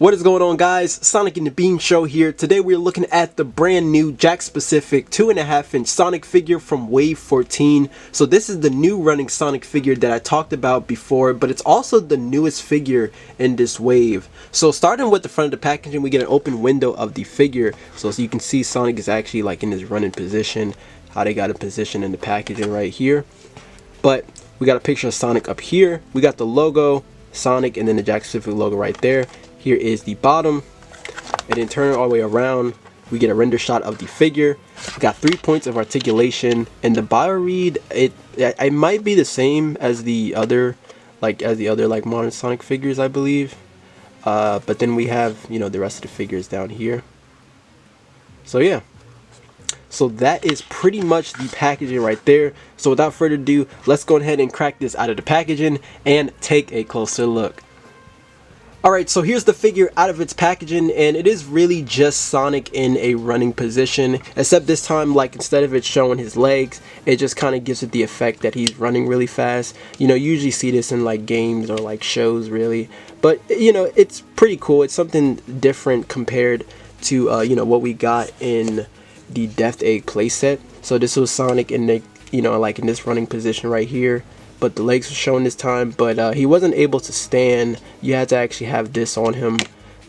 What is going on, guys? Sonic and the Bean Show here. Today we're looking at the brand new Jakks specific 2.5-inch Sonic figure from Wave 14. So this is the new running Sonic figure that I talked about before, but it's also the newest figure in this wave. So starting with the front of the packaging, we get an open window of the figure. So you can see Sonic is actually like in his running position, how they got a position in the packaging right here. But we got a picture of Sonic up here. We got the logo, Sonic, and then the Jakks specific logo right there. Here is the bottom, and then turn it all the way around, we get a render shot of the figure. We got 3 points of articulation, and the bio read, it might be the same as the other like modern Sonic figures, I believe. But then we have, you know, the rest of the figures down here. So yeah, so that is pretty much the packaging right there. So without further ado, let's go ahead and crack this out of the packaging and take a closer look. Alright, so here's the figure out of its packaging, and it is really just Sonic in a running position, except this time, like, instead of it showing his legs, it just kind of gives it the effect that he's running really fast. You know, you usually see this in like games or like shows, really, but you know, it's pretty cool. It's something different compared to you know, what we got in the Death Egg playset. So this was Sonic in the, you know, like in this running position right here, but the legs were shown this time, but he wasn't able to stand. You had to actually have this on him,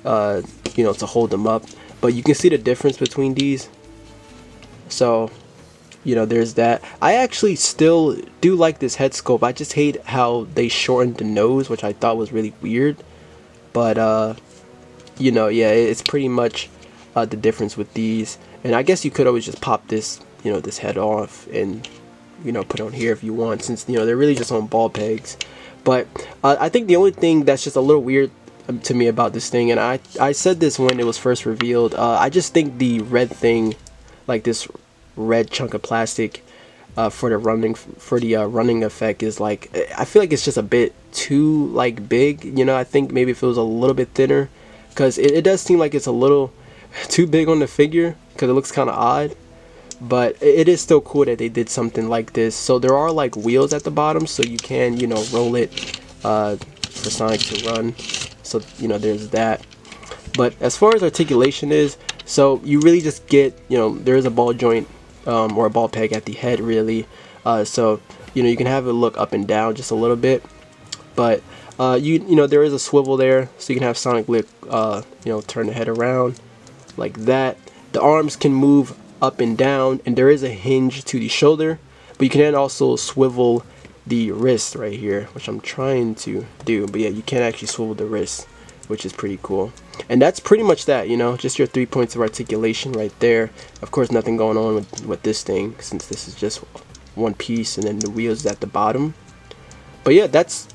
you know, to hold him up. But you can see the difference between these. So, you know, there's that. I actually still do like this head sculpt. I just hate how they shortened the nose, which I thought was really weird. But, you know, yeah, it's pretty much the difference with these. And I guess you could always just pop this, you know, this head off and, you know, put on here if you want, since, you know, they're really just on ball pegs. But I think the only thing that's just a little weird to me about this thing, and I said this when it was first revealed, I just think the red thing, like this red chunk of plastic for the running effect is like, I feel like it's just a bit too like big. You know, I think maybe if it was a little bit thinner, because it does seem like it's a little too big on the figure, because it looks kind of odd. But it is still cool that they did something like this. So there are like wheels at the bottom, so you can, you know, roll it for Sonic to run. So, you know, there's that. But as far as articulation is, so you really just get, you know, there is a ball joint or a ball peg at the head, really. So, you know, you can have it look up and down just a little bit. But you know, there is a swivel there, so you can have Sonic look, you know, turn the head around like that. The arms can move up and down, and there is a hinge to the shoulder, but you can then also swivel the wrist right here, which I'm trying to do. But yeah, you can actually swivel the wrist, which is pretty cool. And that's pretty much that, you know, just your 3 points of articulation right there. Of course, nothing going on with this thing, since this is just one piece, and then the wheels at the bottom. But yeah, that's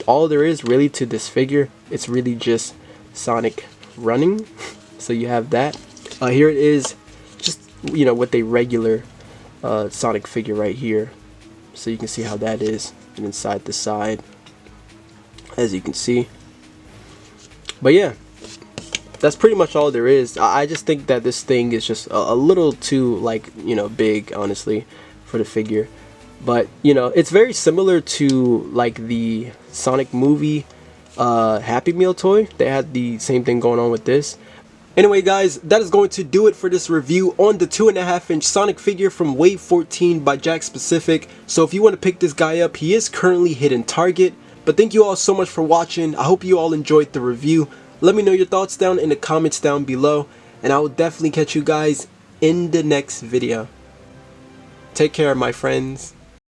all there is really to this figure. It's really just Sonic running. So you have that. Here it is, just, you know, with a regular Sonic figure right here. So you can see how that is, and inside the side, as you can see. But yeah, that's pretty much all there is. I just think that this thing is just a little too, like, you know, big, honestly, for the figure. But, you know, it's very similar to like the Sonic movie Happy Meal toy. They had the same thing going on with this. Anyway, guys, that is going to do it for this review on the 2.5-inch Sonic figure from Wave 14 by Jakks Specific. So if you want to pick this guy up, he is currently hitting Target. But thank you all so much for watching. I hope you all enjoyed the review. Let me know your thoughts down in the comments down below, and I will definitely catch you guys in the next video. Take care, my friends.